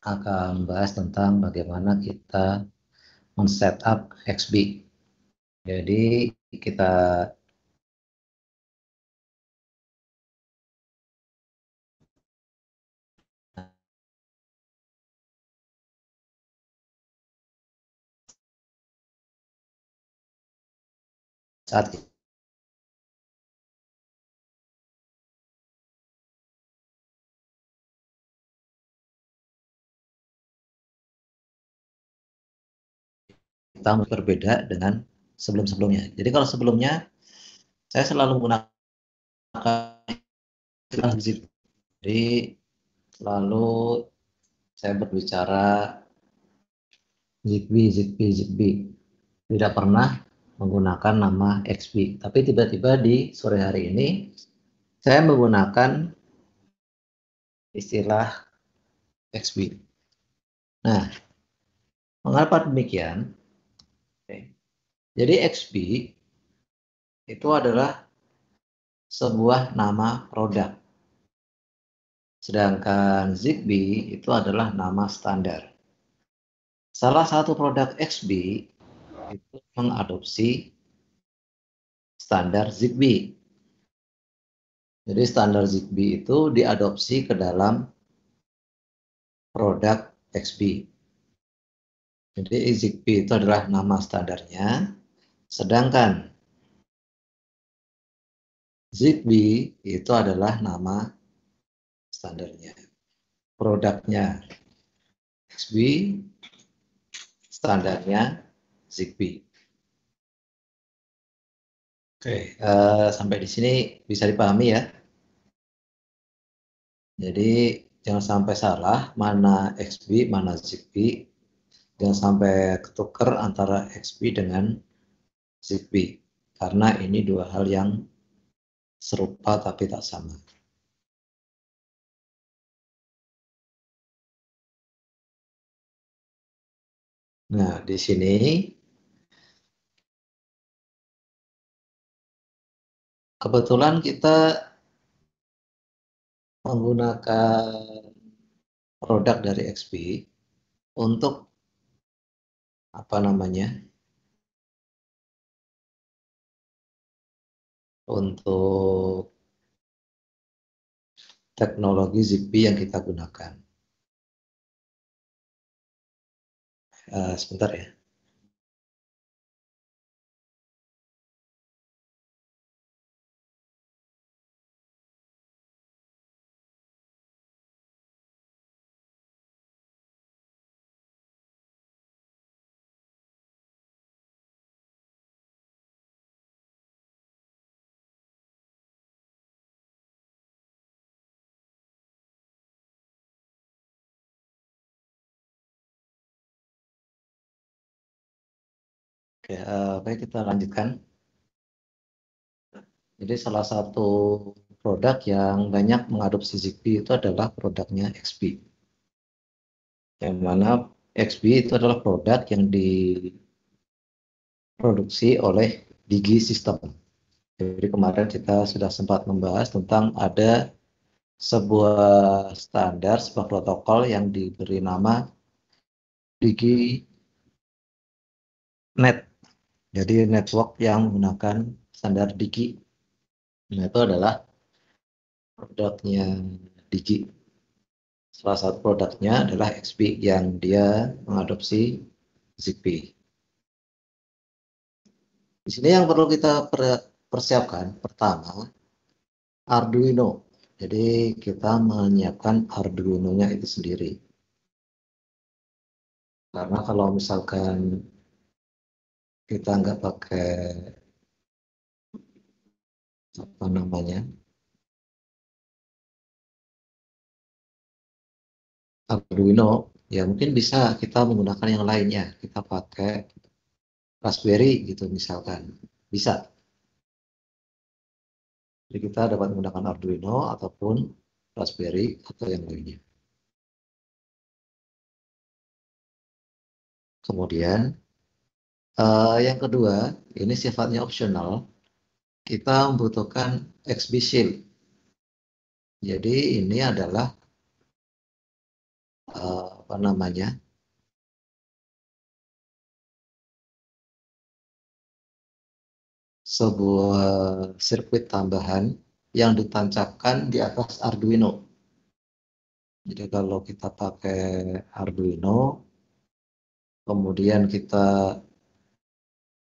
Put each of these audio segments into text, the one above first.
akan membahas tentang bagaimana kita men-setup XB. Jadi kita saat kita berbeda dengan sebelum-sebelumnya. Jadi kalau sebelumnya saya selalu menggunakan istilah zip. Jadi selalu saya berbicara Zigbee. Tidak pernah menggunakan nama XB. Tapi tiba-tiba di sore hari ini saya menggunakan istilah XB. Nah, mengapa demikian? Jadi XB itu adalah sebuah nama produk. Sedangkan Zigbee itu adalah nama standar. Salah satu produk XB itu mengadopsi standar Zigbee. Jadi standar Zigbee itu diadopsi ke dalam produk XB. Jadi Zigbee itu adalah nama standarnya, sedangkan Zigbee itu adalah nama standarnya. Produknya XB, standarnya Zigbee. Oke, sampai di sini bisa dipahami ya. Jadi jangan sampai salah mana XB, mana Zigbee. Jangan sampai ketukar antara XB dengan Zigbee. Karena ini dua hal yang serupa tapi tak sama. Nah, di sini kebetulan kita menggunakan produk dari XP untuk apa namanya? Untuk teknologi Zigbee yang kita gunakan. Sebentar ya. Oke, baik kita lanjutkan. Jadi salah satu produk yang banyak mengadopsi Zigbee itu adalah produknya XP. Yang mana XP itu adalah produk yang diproduksi oleh Digi System. Jadi kemarin kita sudah sempat membahas tentang ada sebuah standar, sebuah protokol yang diberi nama Digi Net. Jadi network yang menggunakan standar Digi. Nah, itu adalah produknya Digi. Salah satu produknya adalah XP yang dia mengadopsi Zigbee. Di sini yang perlu kita persiapkan pertama Arduino. Jadi kita menyiapkan Arduino-nya itu sendiri. Karena kalau misalkan kita nggak pakai apa namanya Arduino, ya mungkin bisa kita menggunakan yang lainnya. Kita pakai Raspberry gitu misalkan, bisa. Jadi kita dapat menggunakan Arduino ataupun Raspberry atau yang lainnya. Kemudian yang kedua, ini sifatnya opsional. Kita membutuhkan XB Shield. Jadi ini adalah apa sebuah sirkuit tambahan yang ditancapkan di atas Arduino. Jadi kalau kita pakai Arduino, kemudian kita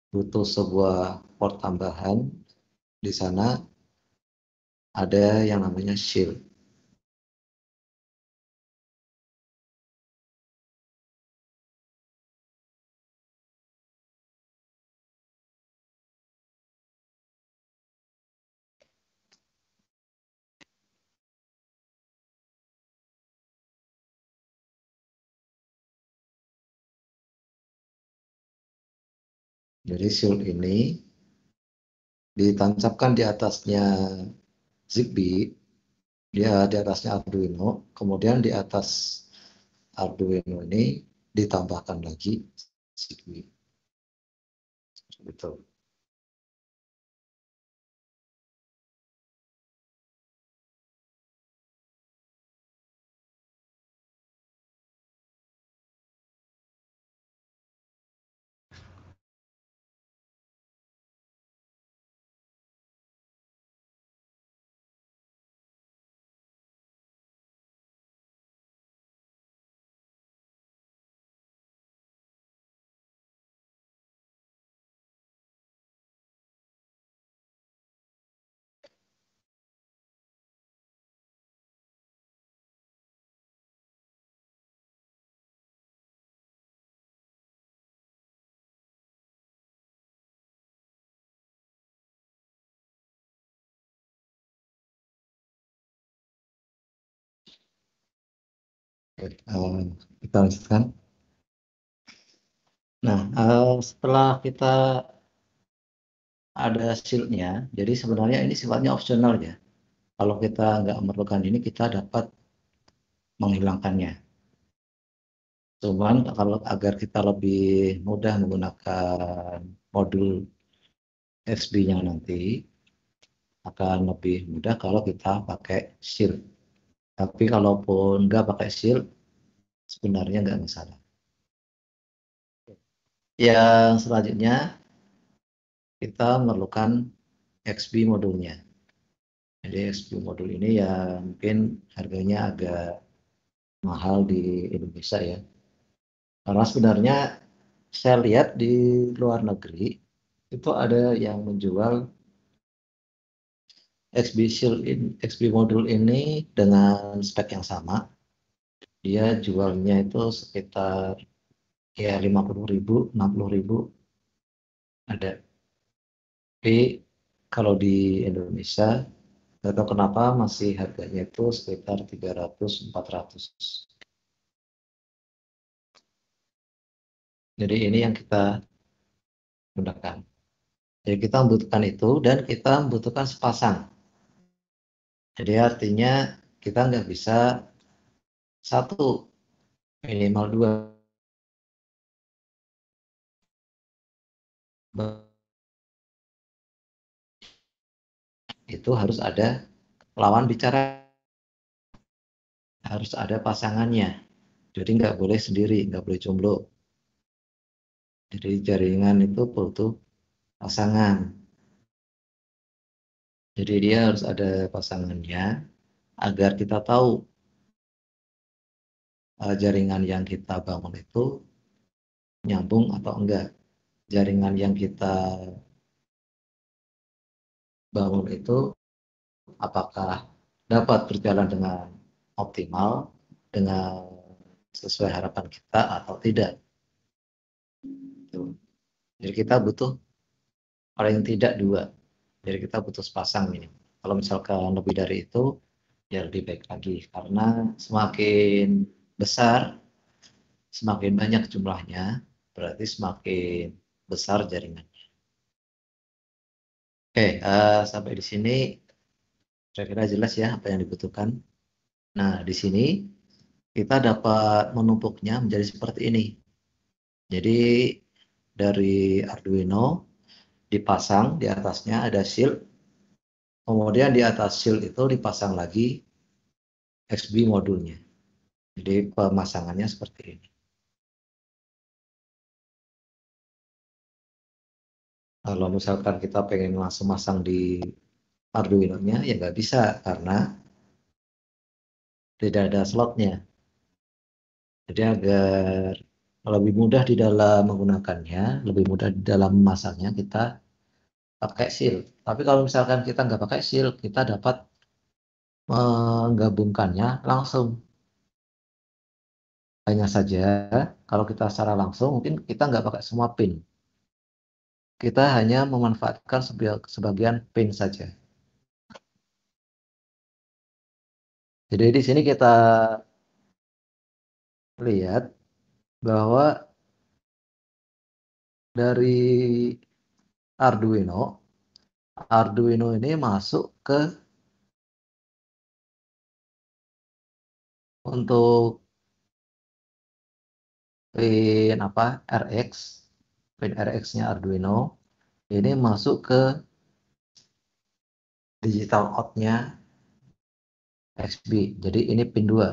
butuh sebuah port tambahan, di sana ada yang namanya shield. Jadi shield ini ditancapkan di atasnya Zigbee, dia di atasnya Arduino, kemudian di atas Arduino ini ditambahkan lagi Zigbee. Gitu. Kita lanjutkan. Nah, setelah kita ada shieldnya, jadi sebenarnya ini sifatnya opsional ya. Kalau kita nggak memerlukan ini, kita dapat menghilangkannya. Cuman kalau agar kita lebih mudah menggunakan modul XB-nya nanti, akan lebih mudah kalau kita pakai shield. Tapi kalaupun nggak pakai shield, sebenarnya nggak masalah. Yang selanjutnya, kita memerlukan XB modulnya. Jadi XB modul ini ya mungkin harganya agak mahal di Indonesia ya. Karena sebenarnya saya lihat di luar negeri itu ada yang menjual XB modul ini dengan spek yang sama. Dia jualnya itu sekitar ya 50.000, 60.000 ada. Tapi kalau di Indonesia, nggak tahu kenapa masih harganya itu sekitar 300-400. Jadi ini yang kita gunakan. Jadi kita membutuhkan itu dan kita membutuhkan sepasang. Jadi artinya kita nggak bisa satu, minimal dua. Itu harus ada lawan bicara, harus ada pasangannya. Jadi nggak boleh sendiri, nggak boleh jomblo. Jadi jaringan itu butuh pasangan. Jadi dia harus ada pasangannya agar kita tahu jaringan yang kita bangun itu nyambung atau enggak. Jaringan yang kita bangun itu apakah dapat berjalan dengan optimal, dengan sesuai harapan kita atau tidak. Jadi kita butuh paling tidak dua. Jadi kita butuh sepasang ini. Kalau misalkan lebih dari itu, ya lebih baik lagi. Karena semakin besar, semakin banyak jumlahnya, berarti semakin besar jaringannya. Oke, sampai di sini kira-kira jelas ya apa yang dibutuhkan. Nah, di sini kita dapat menumpuknya menjadi seperti ini. Jadi dari Arduino dipasang di atasnya ada shield, kemudian di atas shield itu dipasang lagi XB modulnya. Jadi pemasangannya seperti ini. Kalau misalkan kita pengen langsung masang di Arduino-nya, ya nggak bisa karena tidak ada slotnya. Jadi agar lebih mudah di dalam menggunakannya, lebih mudah di dalam memasangnya, kita pakai seal. Tapi kalau misalkan kita nggak pakai seal, kita dapat menggabungkannya langsung. Hanya saja, kalau kita secara langsung, mungkin kita nggak pakai semua pin. Kita hanya memanfaatkan sebagian pin saja. Jadi di sini kita lihat bahwa dari Arduino, Arduino ini masuk ke untuk pin apa RX, pin RX-nya Arduino ini masuk ke digital out-nya XB. Jadi ini pin 2.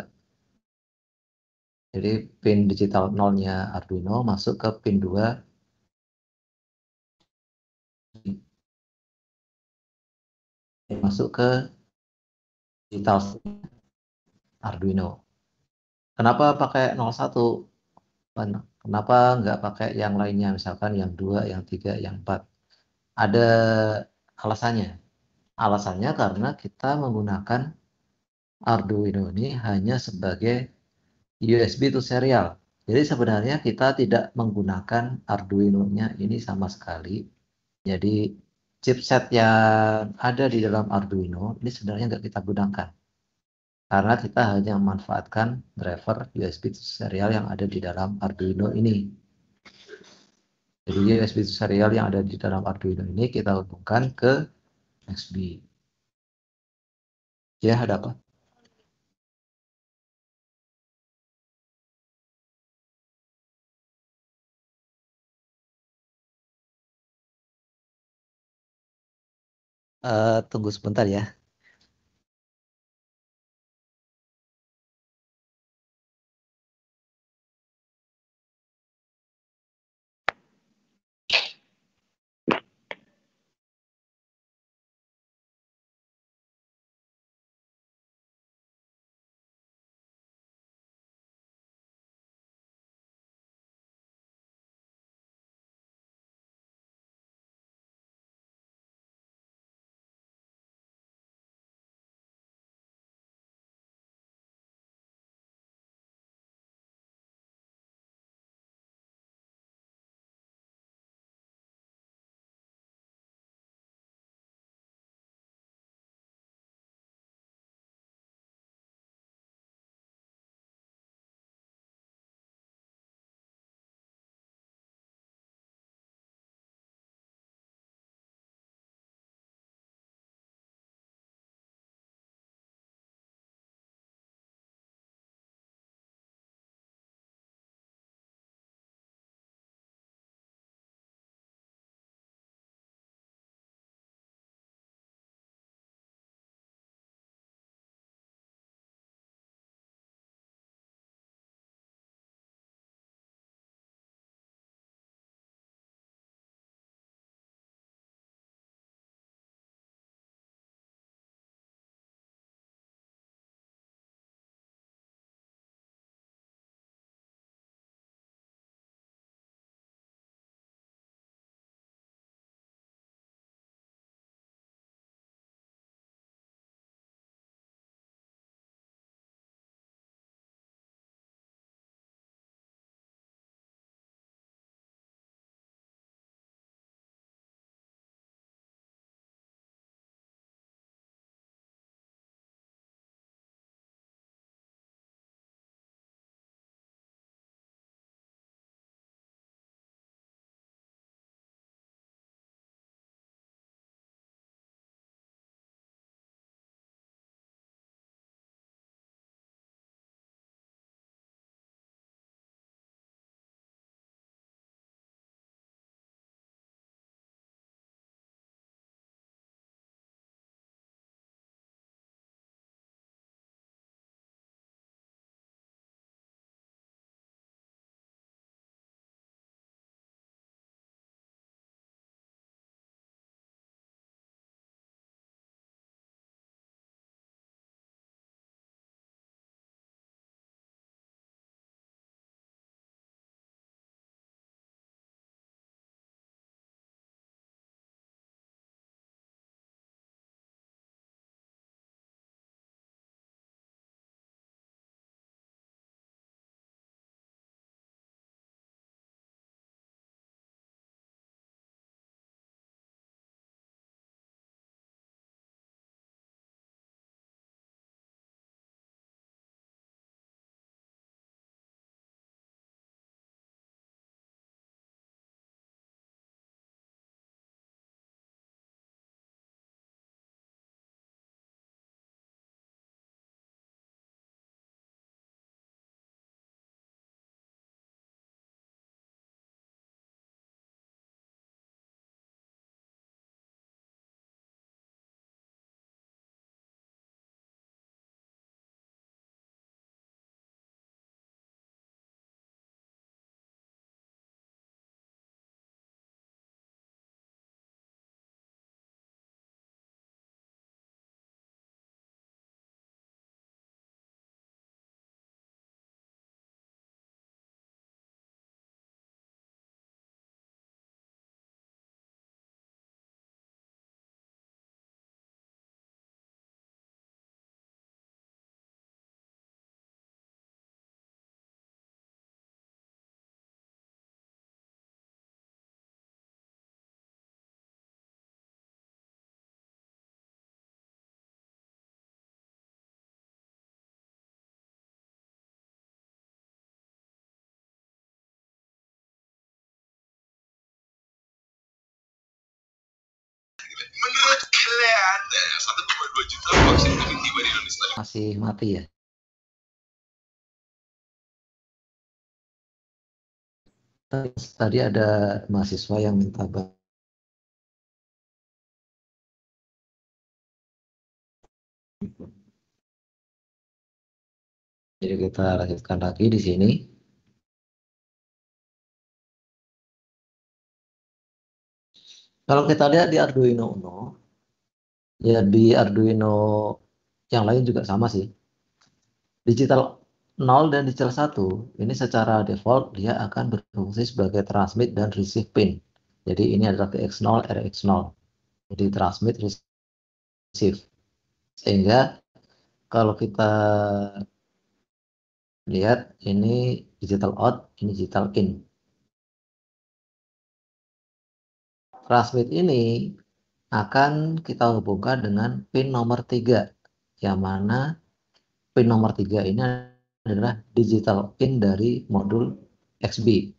Jadi pin digital 0-nya Arduino masuk ke pin 2, masuk ke digital Arduino. Kenapa pakai 01? Kenapa nggak pakai yang lainnya, misalkan yang 2, yang 3, yang 4? Ada alasannya. Alasannya karena kita menggunakan Arduino ini hanya sebagai USB to serial. Jadi sebenarnya kita tidak menggunakan Arduino-nya ini sama sekali. Jadi chipset yang ada di dalam Arduino ini sebenarnya nggak kita gunakan. Karena kita hanya memanfaatkan driver USB to serial yang ada di dalam Arduino ini. Jadi USB to serial yang ada di dalam Arduino ini kita hubungkan ke XB. Ya, ada apa? Tunggu sebentar ya. 1,2 juta vaksin COVID tiba di Indonesia. Masih mati ya? Tadi ada mahasiswa yang minta bantuan. Jadi kita lanjutkan lagi di sini. Kalau kita lihat di Arduino Uno, ya di Arduino yang lain juga sama sih. Digital 0 dan digital 1, ini secara default dia akan berfungsi sebagai transmit dan receive pin. Jadi ini adalah TX0, RX0. Jadi transmit, receive. Sehingga kalau kita lihat ini digital out, ini digital in. Transmit ini akan kita hubungkan dengan pin nomor 3, yang mana pin nomor 3 ini adalah digital pin dari modul XB.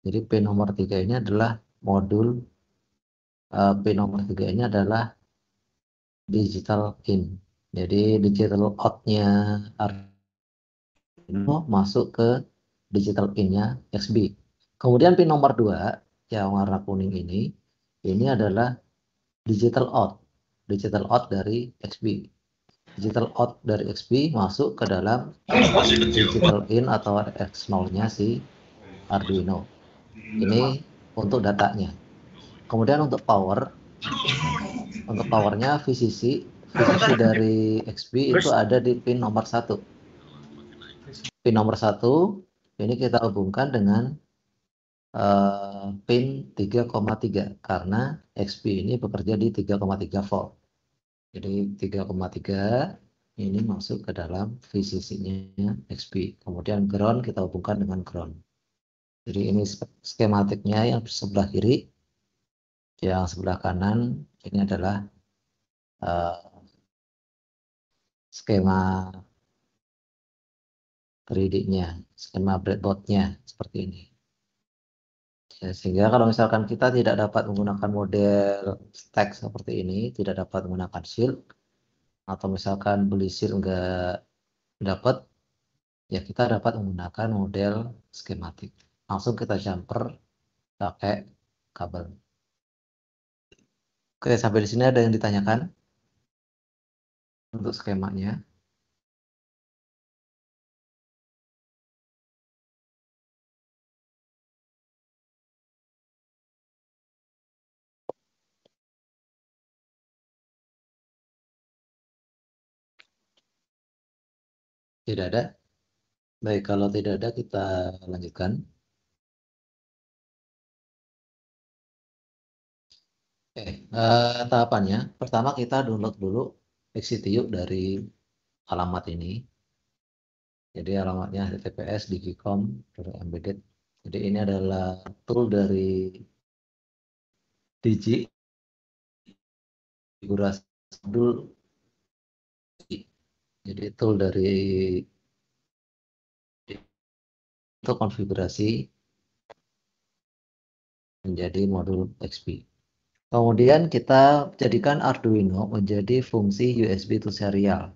Jadi pin nomor 3 ini adalah modul pin nomor 3 ini adalah digital in. Jadi digital out-nya Arduino masuk ke digital in-nya XB. Kemudian pin nomor 2 yang warna kuning ini adalah digital out. Digital out dari XB. Digital out dari XB masuk ke dalam digital in atau X0-nya si Arduino. Ini untuk datanya. Kemudian untuk powernya VCC dari XB itu ada di pin nomor 1. Pin nomor 1 ini kita hubungkan dengan pin 3,3 karena XB ini bekerja di 3,3 volt. Jadi 3,3 ini masuk ke dalam VCC-nya XB. Kemudian ground kita hubungkan dengan ground. Jadi ini skematiknya yang sebelah kiri, yang sebelah kanan ini adalah skema 3D-nya, skema breadboard-nya seperti ini. Ya, sehingga kalau misalkan kita tidak dapat menggunakan model stack seperti ini, tidak dapat menggunakan shield, atau misalkan beli shield nggak dapat, ya kita dapat menggunakan model skematik. Langsung kita jumper pakai kabel. Oke, sampai di sini ada yang ditanyakan untuk skemanya. Tidak ada. Baik, kalau tidak ada kita lanjutkan. Oke, tahapannya. Pertama kita download dulu XCTU dari alamat ini. Jadi alamatnya https://digicom.embedded. Jadi ini adalah tool dari Digi konfigurasi modul. Jadi tool dari itu konfigurasi menjadi modul XP. Kemudian kita jadikan Arduino menjadi fungsi USB to serial.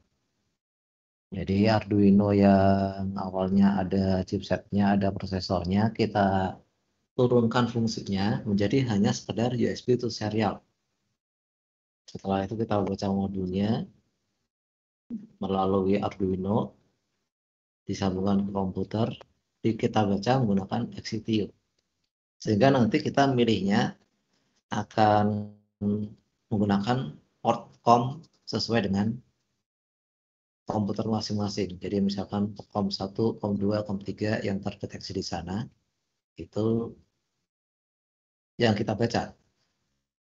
Jadi Arduino yang awalnya ada chipsetnya, ada prosesornya, kita turunkan fungsinya menjadi hanya sekedar USB to serial. Setelah itu kita baca modulnya melalui Arduino, disambungkan ke komputer, kita baca menggunakan XCTU. Sehingga nanti kita milihnya akan menggunakan port COM sesuai dengan komputer masing-masing. Jadi misalkan COM 1, COM 2, COM 3 yang terdeteksi di sana, itu yang kita baca.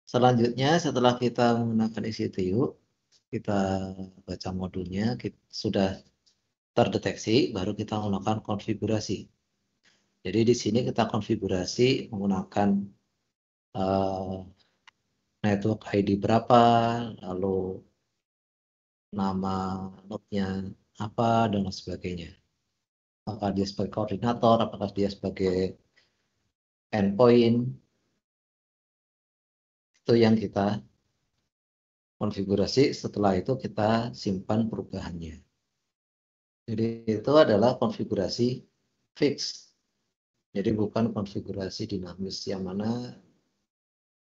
Selanjutnya setelah kita menggunakan XCTU, kita baca modulnya, sudah terdeteksi, baru kita melakukan konfigurasi. Jadi di sini kita konfigurasi menggunakan network ID berapa, lalu nama node-nya apa, dan sebagainya. Apakah dia sebagai koordinator, apakah dia sebagai endpoint, itu yang kita konfigurasi, setelah itu kita simpan perubahannya. Jadi itu adalah konfigurasi fix. Jadi bukan konfigurasi dinamis yang mana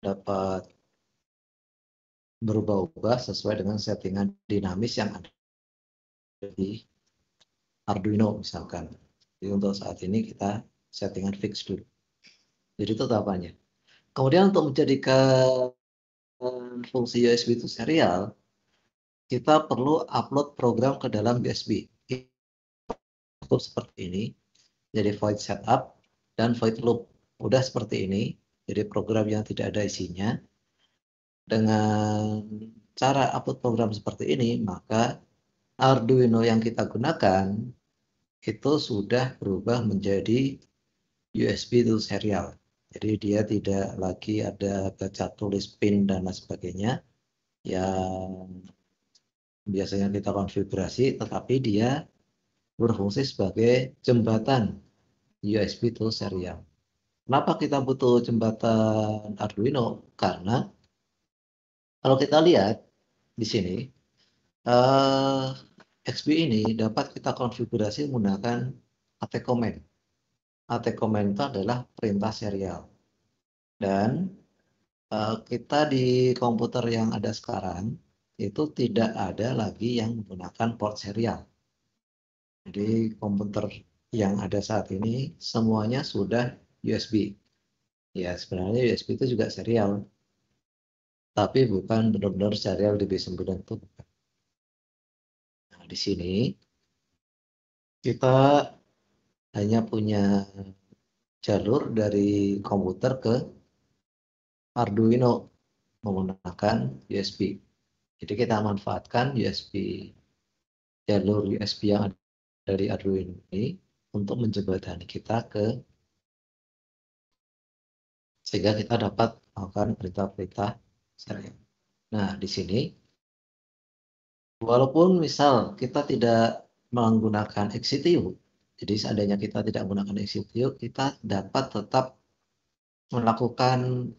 dapat berubah-ubah sesuai dengan settingan dinamis yang ada di Arduino misalkan. Jadi untuk saat ini kita settingan fix dulu. Jadi itu tahapannya. Kemudian untuk menjadikan fungsi USB itu serial, kita perlu upload program ke dalam USB. Itu seperti ini. Jadi void setup dan void loop. Udah seperti ini. Jadi program yang tidak ada isinya. Dengan cara upload program seperti ini, maka Arduino yang kita gunakan itu sudah berubah menjadi USB to serial. Jadi dia tidak lagi ada baca tulis pin dan lain sebagainya yang biasanya kita konfigurasi, tetapi dia berfungsi sebagai jembatan USB to serial. Kenapa kita butuh jembatan Arduino? Karena kalau kita lihat di sini, XP ini dapat kita konfigurasi menggunakan AT command. AT command itu adalah perintah serial. Dan kita di komputer yang ada sekarang itu tidak ada lagi yang menggunakan port serial. Jadi komputer yang ada saat ini semuanya sudah USB. Ya sebenarnya USB itu juga serial, tapi bukan benar-benar serial DB9 itu. Nah, di sini kita hanya punya jalur dari komputer ke Arduino menggunakan USB. Jadi kita manfaatkan jalur USB yang ada dari Arduino ini untuk menjembatani kita sehingga kita dapat melakukan perintah-perintah serial. Nah, di sini walaupun misal kita tidak menggunakan XCTU, jadi seandainya kita tidak menggunakan XCTU, kita dapat tetap melakukan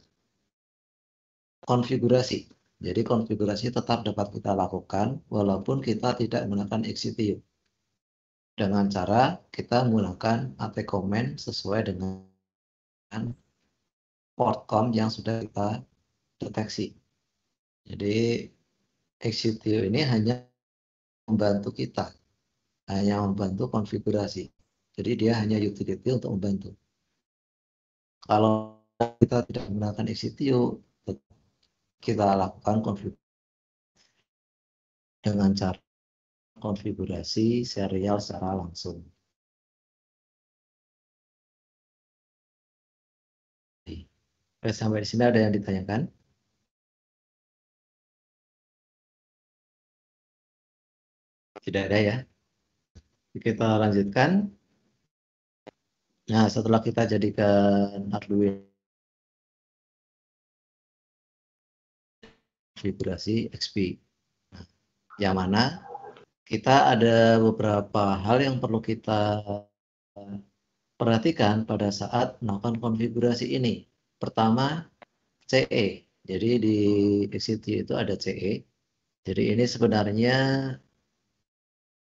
konfigurasi. Jadi konfigurasi tetap dapat kita lakukan walaupun kita tidak menggunakan XCTU. Dengan cara kita menggunakan AT command sesuai dengan port com yang sudah kita deteksi. Jadi XCTU ini hanya membantu kita, hanya membantu konfigurasi. Jadi dia hanya utility untuk membantu. Kalau kita tidak menggunakan XCTU, kita lakukan konfigurasi dengan cara konfigurasi serial secara langsung. Sampai di sini ada yang ditanyakan? Tidak ada ya. Kita lanjutkan. Nah, setelah kita jadikan Arduino konfigurasi XP, nah, yang mana kita ada beberapa hal yang perlu kita perhatikan pada saat melakukan konfigurasi ini. Pertama, CE. Jadi di XCTU itu ada CE. Jadi ini sebenarnya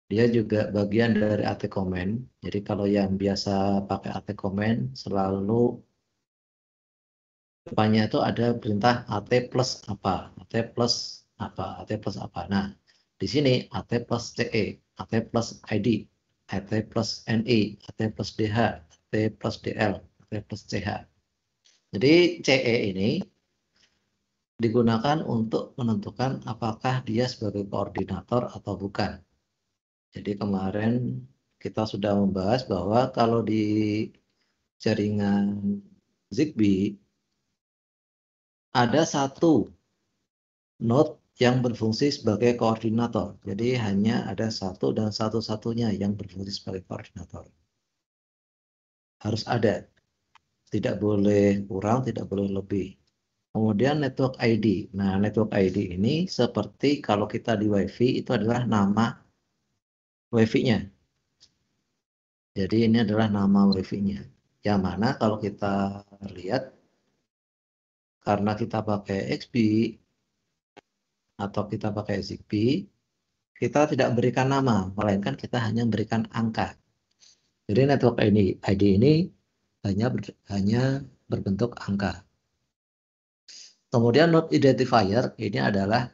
dia juga bagian dari AT command. Jadi kalau yang biasa pakai AT command selalu depannya itu ada perintah AT plus apa, AT plus apa, AT plus apa. Nah, di sini AT plus CE, AT plus ID, AT plus NI, AT plus DH, AT plus DL, AT plus CH. Jadi CE ini digunakan untuk menentukan apakah dia sebagai koordinator atau bukan. Jadi kemarin kita sudah membahas bahwa kalau di jaringan ZigBee ada satu node yang berfungsi sebagai koordinator. Jadi hanya ada satu dan satu-satunya yang berfungsi sebagai koordinator. Harus ada. Tidak boleh kurang, tidak boleh lebih. Kemudian network ID. Nah, network ID ini seperti kalau kita di WiFi itu adalah nama WiFi-nya. Jadi ini adalah nama WiFi-nya. Yang mana kalau kita lihat, karena kita pakai XP, atau kita pakai ZigBee, kita tidak berikan nama, melainkan kita hanya berikan angka. Jadi network ID ini hanya berbentuk angka. Kemudian node identifier ini adalah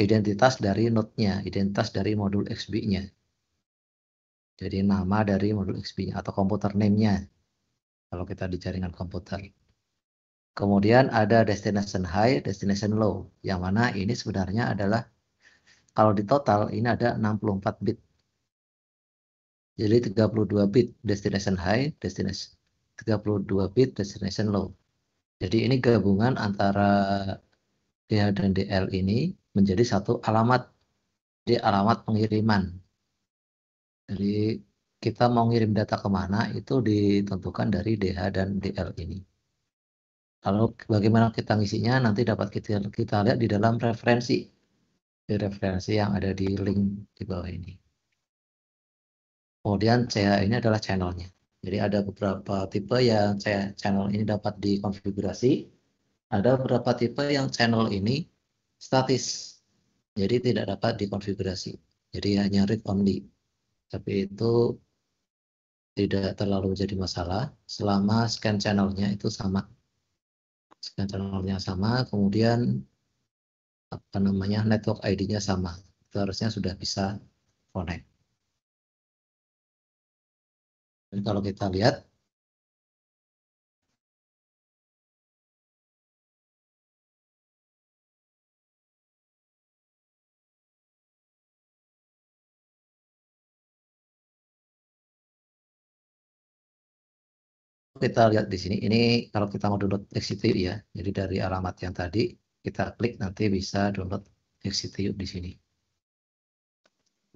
identitas dari node-nya, identitas dari modul XB-nya. Jadi nama dari modul XB-nya atau komputer name-nya kalau kita di jaringan komputer. Kemudian ada destination high, destination low, yang mana ini sebenarnya adalah kalau di total ini ada 64 bit. Jadi 32 bit destination high, destination 32 bit destination low. Jadi ini gabungan antara DH dan DL ini menjadi satu alamat, di alamat pengiriman. Jadi kita mau ngirim data kemana itu ditentukan dari DH dan DL ini. Lalu bagaimana kita ngisinya nanti dapat kita lihat di dalam referensi. Di referensi yang ada di link di bawah ini. Kemudian CH ini adalah channelnya. Jadi ada beberapa tipe yang channel ini dapat dikonfigurasi. Ada beberapa tipe yang channel ini statis. Jadi tidak dapat dikonfigurasi. Jadi hanya read only. Tapi itu tidak terlalu jadi masalah selama scan channelnya itu sama. Scan channelnya sama, kemudian apa namanya network ID-nya sama. Itu harusnya sudah bisa connect. Dan kalau kita lihat di sini, ini kalau kita mau download XCTU ya, jadi dari alamat yang tadi kita klik nanti bisa download XCTU di sini.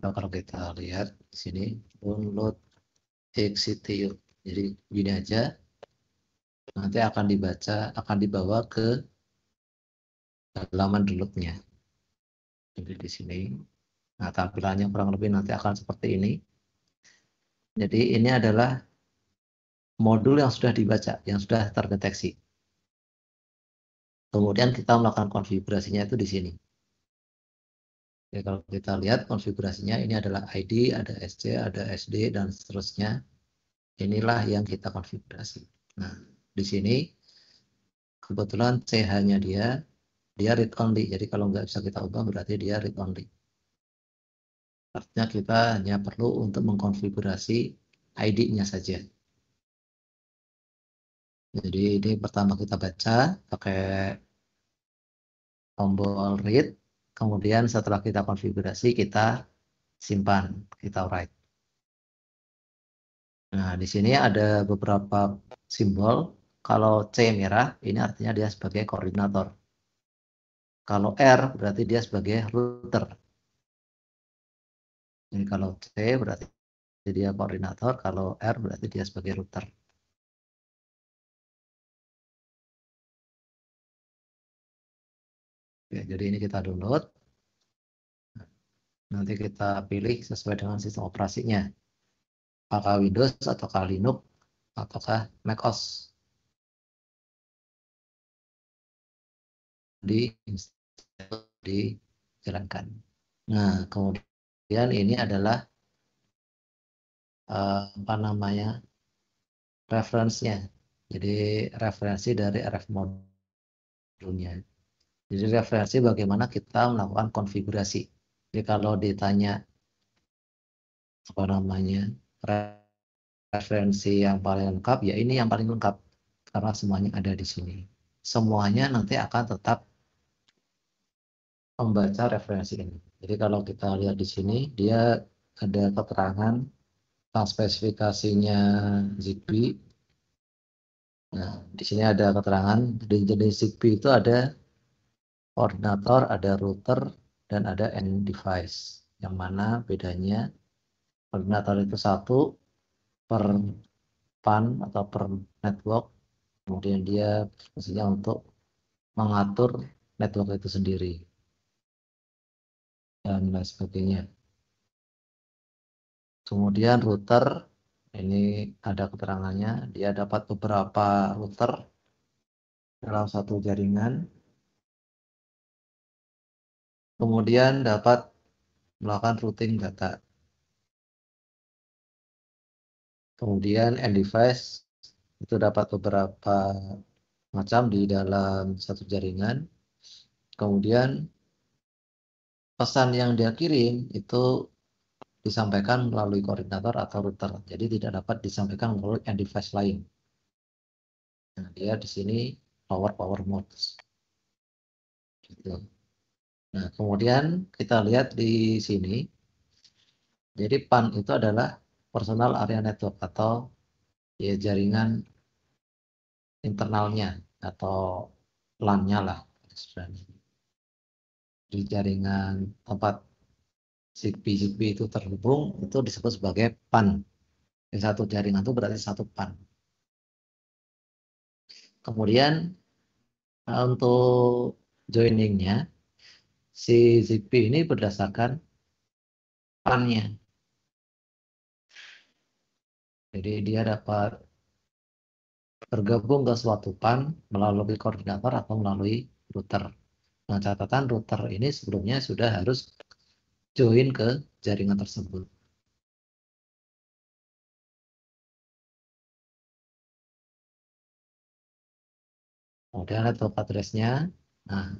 Nah, kalau kita lihat di sini download XCTU, jadi gini aja, nanti akan dibawa ke halaman downloadnya. Jadi di sini, nah tampilannya kurang lebih nanti akan seperti ini. Jadi ini adalah modul yang sudah dibaca, yang sudah terdeteksi. Kemudian kita melakukan konfigurasinya itu di sini. Jadi kalau kita lihat konfigurasinya ini adalah ID, ada SC, ada SD, dan seterusnya. Inilah yang kita konfigurasi. Nah, di sini kebetulan CH-nya dia read only. Jadi kalau nggak bisa kita ubah berarti dia read only. Artinya kita hanya perlu untuk mengkonfigurasi ID-nya saja. Jadi ini pertama kita baca pakai tombol read. Kemudian setelah kita konfigurasi kita simpan, kita write. Nah, di sini ada beberapa simbol. Kalau C merah, ini artinya dia sebagai koordinator. Kalau R, berarti dia sebagai router. Jadi kalau C berarti dia koordinator, kalau R berarti dia sebagai router. Oke, jadi ini kita download. Nanti kita pilih sesuai dengan sistem operasinya. Apakah Windows, ataukah Linux, ataukah macOS. Dijalankan. Nah, kemudian ini adalah apa namanya referensinya. Jadi referensi dari RF modulnya. Jadi referensi bagaimana kita melakukan konfigurasi. Jadi kalau ditanya apa namanya referensi yang paling lengkap, ya ini yang paling lengkap karena semuanya ada di sini. Semuanya nanti akan tetap membaca referensi ini. Jadi kalau kita lihat di sini, dia ada keterangan tentang spesifikasinya ZigBee. Nah, di sini ada keterangan di jenis ZigBee itu ada koordinator, ada router, dan ada end device. Yang mana bedanya koordinator itu satu per PAN atau per network. Kemudian dia fungsinya untuk mengatur network itu sendiri dan lain sebagainya. Kemudian router ini ada keterangannya, dia dapat beberapa router dalam satu jaringan. Kemudian dapat melakukan routing data. Kemudian end device itu dapat beberapa macam di dalam satu jaringan. Kemudian pesan yang dia kirim itu disampaikan melalui koordinator atau router. Jadi tidak dapat disampaikan melalui end device lain. Nah, dia di sini power modes. Gitu. Nah, kemudian kita lihat di sini. Jadi PAN itu adalah personal area network atau ya jaringan internalnya atau LAN-nya lah. Di jaringan tempat ZigBee itu terhubung itu disebut sebagai PAN. Yang satu jaringan itu berarti satu PAN. Kemudian untuk joiningnya si ZigBee ini berdasarkan PAN-nya. Jadi dia dapat bergabung ke suatu PAN melalui koordinator atau melalui router. Nah, catatan router ini sebelumnya sudah harus join ke jaringan tersebut. Kemudian network address-nya. Nah,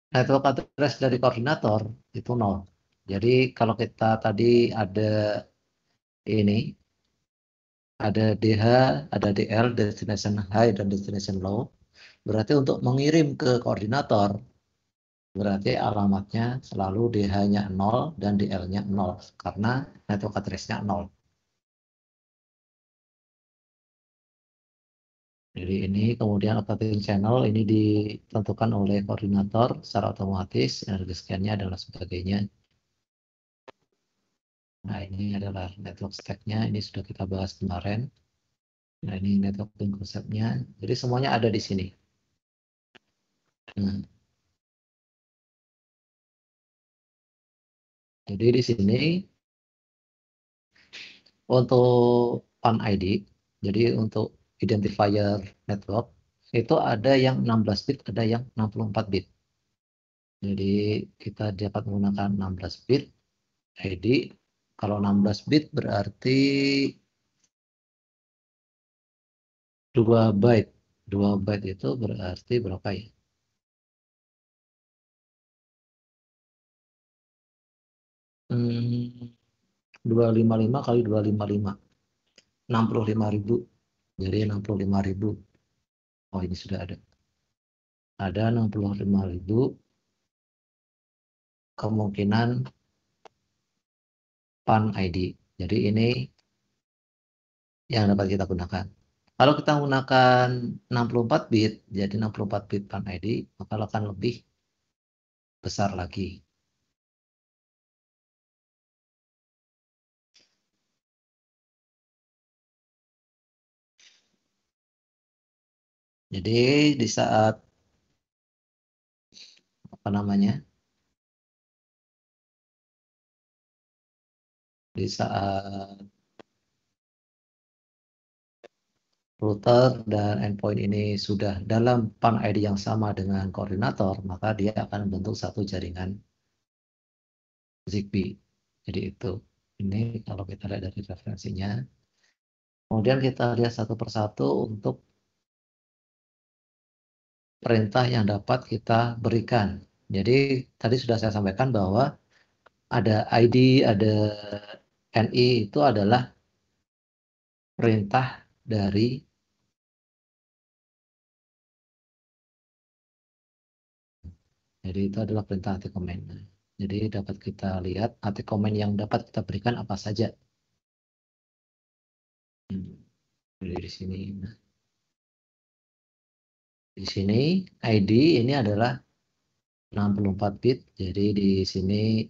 network address dari koordinator itu 0. Jadi kalau kita tadi ada ini, ada DH, ada DL, destination high dan destination low. Berarti untuk mengirim ke koordinator, berarti alamatnya selalu DH-nya 0 dan DL-nya 0. Karena network address-nya 0. Jadi ini kemudian operating channel ini ditentukan oleh koordinator secara otomatis, energi scan-nya adalah sebagainya. Nah, ini adalah network stack-nya, ini sudah kita bahas kemarin. Nah, ini networking konsepnya. Jadi semuanya ada di sini. Nah, jadi di sini untuk PAN ID, jadi untuk identifier network, itu ada yang 16 bit, ada yang 64 bit. Jadi kita dapat menggunakan 16 bit ID. Kalau 16 bit berarti 2 byte. 2 byte itu berarti berapa ya? 255 kali 255. 65.000. Jadi 65.000. Oh, ini sudah ada. Ada 65.000 kemungkinan PAN ID. Jadi ini yang dapat kita gunakan. Kalau kita menggunakan 64 bit, jadi 64 bit PAN ID, maka akan lebih besar lagi. Jadi di saat apa namanya? Di saat router dan endpoint ini sudah dalam PAN ID yang sama dengan koordinator, maka dia akan membentuk satu jaringan ZigBee. Jadi itu. Ini kalau kita lihat dari referensinya. Kemudian kita lihat satu persatu untuk perintah yang dapat kita berikan. Jadi tadi sudah saya sampaikan bahwa ada ID, ada NI itu adalah perintah dari, jadi itu adalah perintah anti comment. Jadi dapat kita lihat anti comment yang dapat kita berikan apa saja. Jadi di sini, di sini ID ini adalah 64 bit. Jadi di sini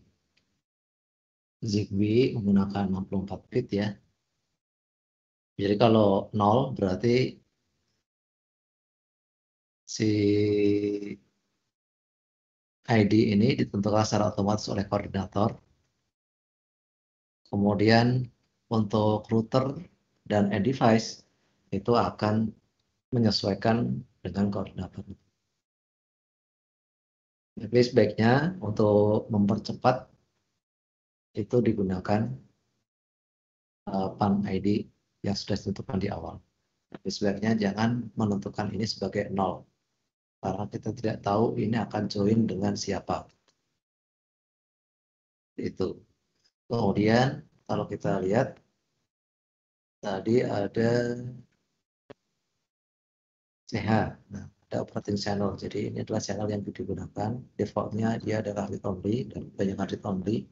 ZigBee menggunakan 64 bit ya. Jadi kalau 0 berarti si ID ini ditentukan secara otomatis oleh koordinator. Kemudian untuk router dan end device itu akan menyesuaikan dengan koordinator. Tapi sebaiknya untuk mempercepat itu digunakan PAN ID yang sudah ditentukan di awal. Tapi sebaiknya jangan menentukan ini sebagai 0, karena kita tidak tahu ini akan join dengan siapa. Itu. Kemudian kalau kita lihat tadi ada CH. Nah, ada operating channel. Jadi ini adalah channel yang digunakan. Defaultnya dia adalah read only dan banyak read only.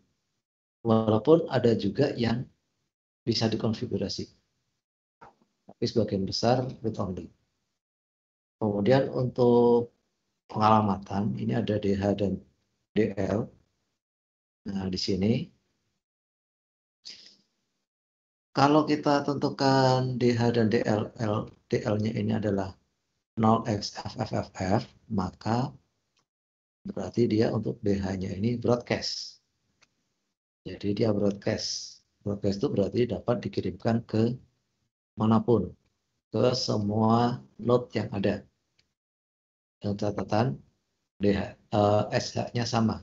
Walaupun ada juga yang bisa dikonfigurasi. Tapi sebagian besar read only. Kemudian untuk pengalamatan ini ada DH dan DL. Nah, di sini kalau kita tentukan DH dan DL-nya ini adalah 0xFFFF, maka berarti dia untuk DH-nya ini broadcast. Jadi dia broadcast. Broadcast itu berarti dapat dikirimkan ke manapun, ke semua node yang ada. Dengan catatan SH-nya sama.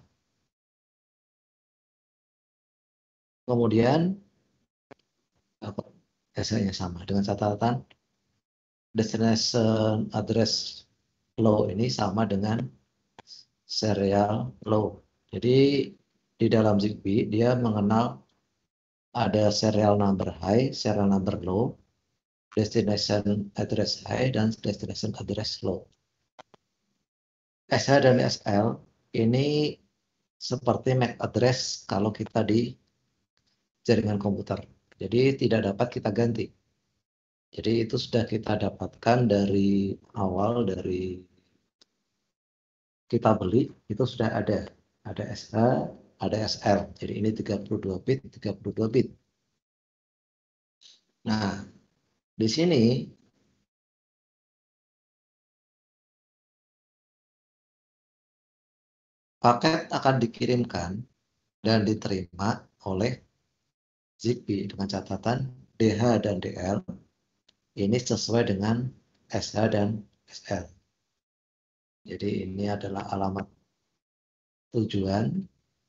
Kemudian SH-nya sama dengan catatan destination address flow ini sama dengan serial low. Jadi di dalam ZigBee dia mengenal ada serial number high, serial number low, destination address high, dan destination address low. SH dan SL ini seperti MAC address kalau kita di jaringan komputer. Jadi tidak dapat kita ganti. Jadi itu sudah kita dapatkan dari awal, dari kita beli, itu sudah ada. Ada SH, ada SL. Jadi ini 32 bit, 32 bit. Nah, di sini paket akan dikirimkan dan diterima oleh ZigBee dengan catatan DH dan DL ini sesuai dengan SH dan SL. Jadi ini adalah alamat tujuan,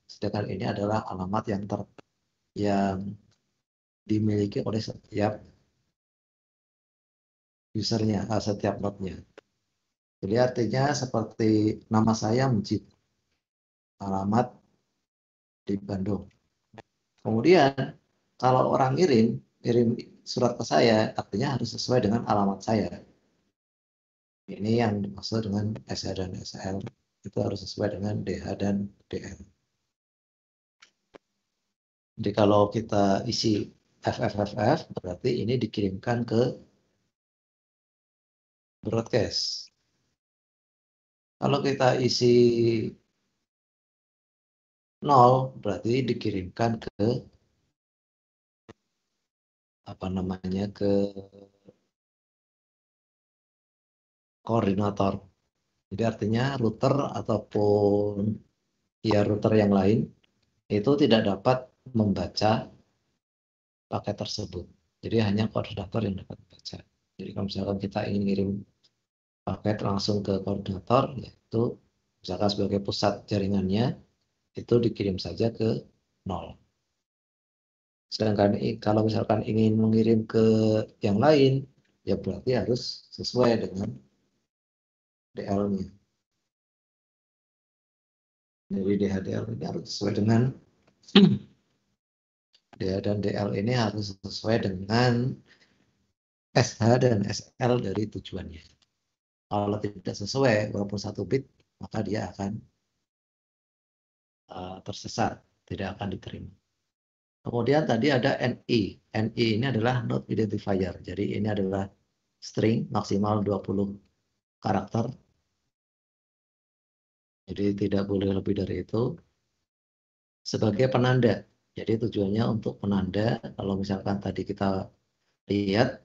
sedangkan ini adalah alamat yang dimiliki oleh setiap usernya, setiap node-nya. Jadi artinya seperti nama saya Mujib, alamat di Bandung. Kemudian kalau orang kirim surat ke saya, artinya harus sesuai dengan alamat saya. Ini yang dimaksud dengan SH dan SL, itu harus sesuai dengan DH dan DL. Jadi kalau kita isi FFFF, berarti ini dikirimkan ke broadcast. Kalau kita isi 0, berarti dikirimkan ke ke koordinator. Jadi artinya router ataupun router yang lain itu tidak dapat membaca paket tersebut. Jadi hanya koordinator yang dapat membaca. Jadi kalau misalkan kita ingin ngirim paket langsung ke koordinator, yaitu misalkan sebagai pusat jaringannya, itu dikirim saja ke 0. Sedangkan kalau misalkan ingin mengirim ke yang lain, ya berarti harus sesuai dengan DL-nya. Jadi DHDL ini harus sesuai dengan DH dan DL ini harus sesuai dengan SH dan SL dari tujuannya. Kalau tidak sesuai, walaupun 1 bit, maka dia akan tersesat, tidak akan diterima. Kemudian tadi ada NI. NI ini adalah node identifier. Jadi ini adalah string maksimal 20 karakter. Jadi tidak boleh lebih dari itu. Sebagai penanda. Jadi tujuannya untuk penanda, kalau misalkan tadi kita lihat,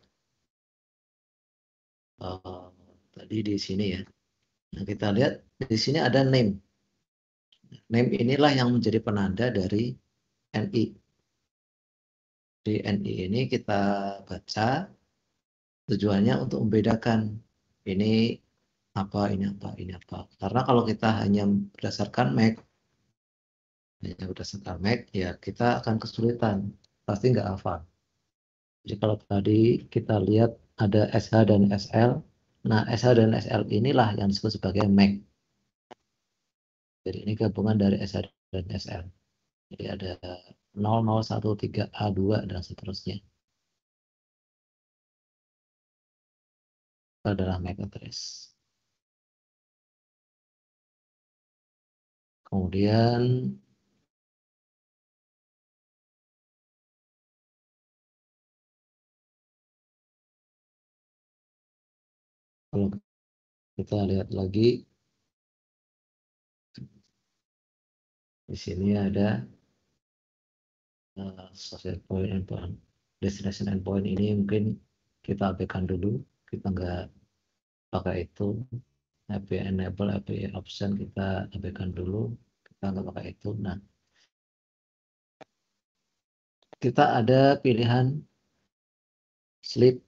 tadi di sini ya. Nah, kita lihat di sini ada name. Name inilah yang menjadi penanda dari NI. Di NI ini kita baca tujuannya untuk membedakan ini apa, ini apa, ini apa. Karena kalau kita hanya berdasarkan MAC, ya kita akan kesulitan, pasti nggak hafal. Jadi kalau tadi kita lihat ada SH dan SL, nah SH dan SL inilah yang disebut sebagai MAC. Jadi ini gabungan dari SH dan SL. Jadi ada 0013A2 dan seterusnya. Itu adalah MAC address. Kemudian kalau kita lihat lagi, di sini ada social point endpoint. Destination endpoint ini mungkin kita abaikan dulu. Kita nggak pakai itu. API enable, API option kita abaikan dulu. Kita nggak pakai itu. Nah, kita ada pilihan sleep.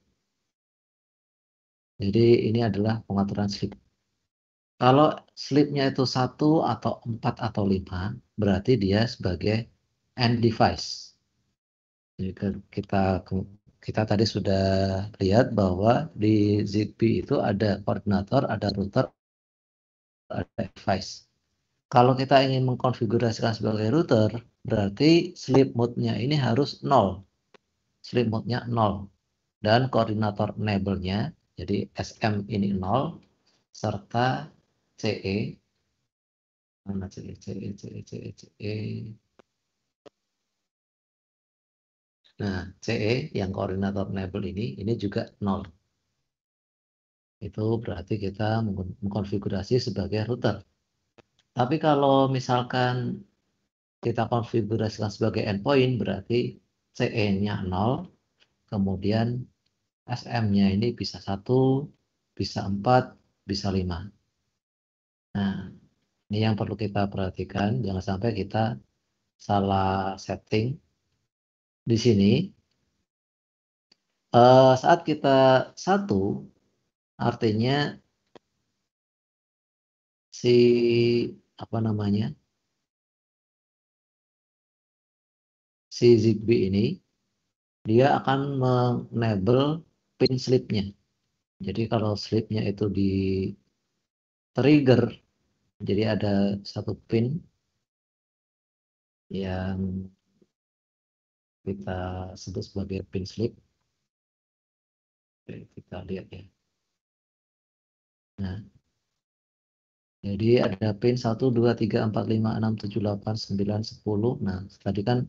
Jadi ini adalah pengaturan sleep. Kalau sleepnya itu 1 atau 4 atau 5, berarti dia sebagai end device. Jadi kita tadi sudah lihat bahwa di Zigbee itu ada koordinator, ada router, ada device. Kalau kita ingin mengkonfigurasikan sebagai router, berarti sleep mode-nya ini harus 0. Sleep mode-nya 0. Dan koordinator enable-nya, jadi SM ini 0, serta CE, mana CE, CE, CE, CE, CE. Nah, CE yang koordinator enable ini juga 0. Itu berarti kita mengkonfigurasi sebagai router. Tapi kalau misalkan kita konfigurasikan sebagai endpoint, berarti CE-nya 0, kemudian SM-nya ini bisa 1, bisa 4, bisa 5. Nah, ini yang perlu kita perhatikan, jangan sampai kita salah setting di sini. Saat kita 1, artinya si apa namanya, si Zigbee ini dia akan menenable pin sleep-nya. Jadi kalau sleep-nya itu di trigger, jadi ada satu pin yang kita sebut sebagai pin sleep. Oke, kita lihat ya. Nah, jadi ada pin 1, 2, 3, 4, 5, 6, 7, 8, 9, 10. Nah, tadi kan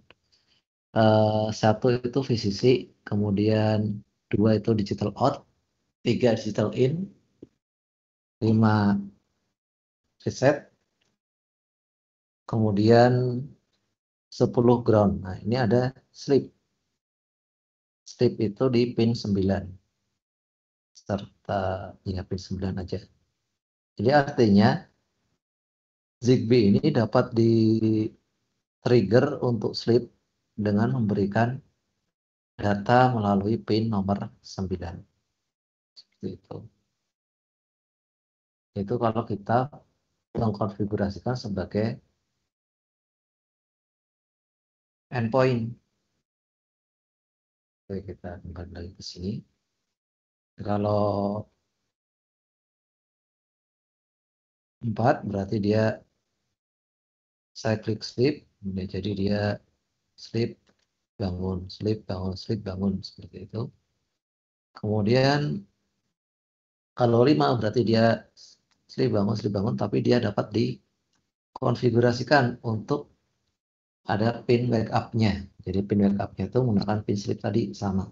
1 itu VCC, kemudian 2 itu digital out, 3 digital in, 5 reset, kemudian 10 ground. Nah, ini ada sleep. Sleep itu di pin 9. Serta ya pin 9 aja. Jadi artinya Zigbee ini dapat di trigger untuk sleep dengan memberikan data melalui pin nomor 9. Seperti itu. Itu kalau kita mengkonfigurasikan sebagai endpoint. Oke, kita kembali lagi ke sini. Kalau 4 berarti dia cyclic sleep. Jadi dia sleep, bangun, sleep, bangun, sleep, bangun. Seperti itu. Kemudian kalau 5 berarti dia sleep bangun, tapi dia dapat dikonfigurasikan untuk ada pin wake up-nya. Jadi pin wake up-nya itu menggunakan pin sleep tadi sama.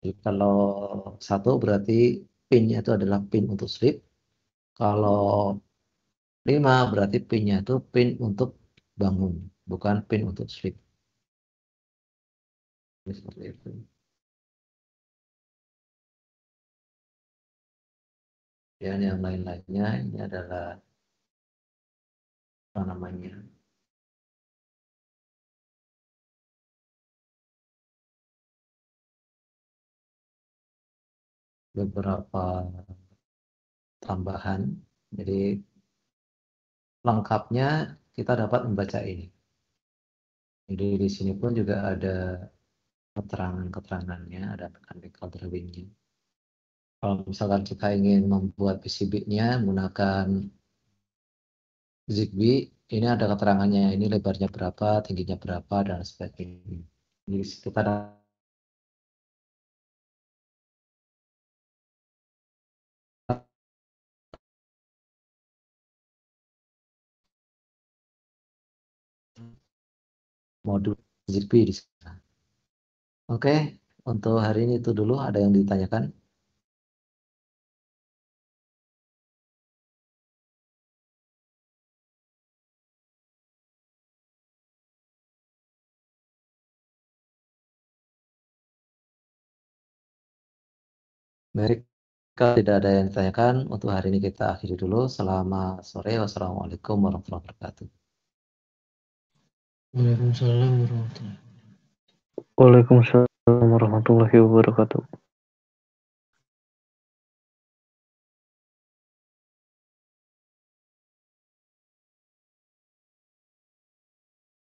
Jadi kalau 1 berarti pinnya itu adalah pin untuk sleep. Kalau 5 berarti pinnya itu pin untuk bangun, bukan pin untuk sleep. Jadi seperti itu. Dan yang lain-lainnya ini adalah apa namanya, beberapa tambahan. Jadi lengkapnya kita dapat membaca ini. Jadi di sini pun juga ada keterangan-keterangannya, ada mechanical drawing-nya. Kalau misalkan kita ingin membuat PCB-nya menggunakan Zigbee, ini ada keterangannya, ini lebarnya berapa, tingginya berapa, dan sebagainya. Jadi kita ada modul Zigbee di sana. Oke, untuk hari ini itu dulu. Ada yang ditanyakan? Baik, kalau tidak ada yang ditanyakan, untuk hari ini kita akhiri dulu. Selamat sore. Wassalamualaikum warahmatullahi wabarakatuh. Waalaikumsalam warahmatullahi Waalaikumsalam warahmatullahi wabarakatuh.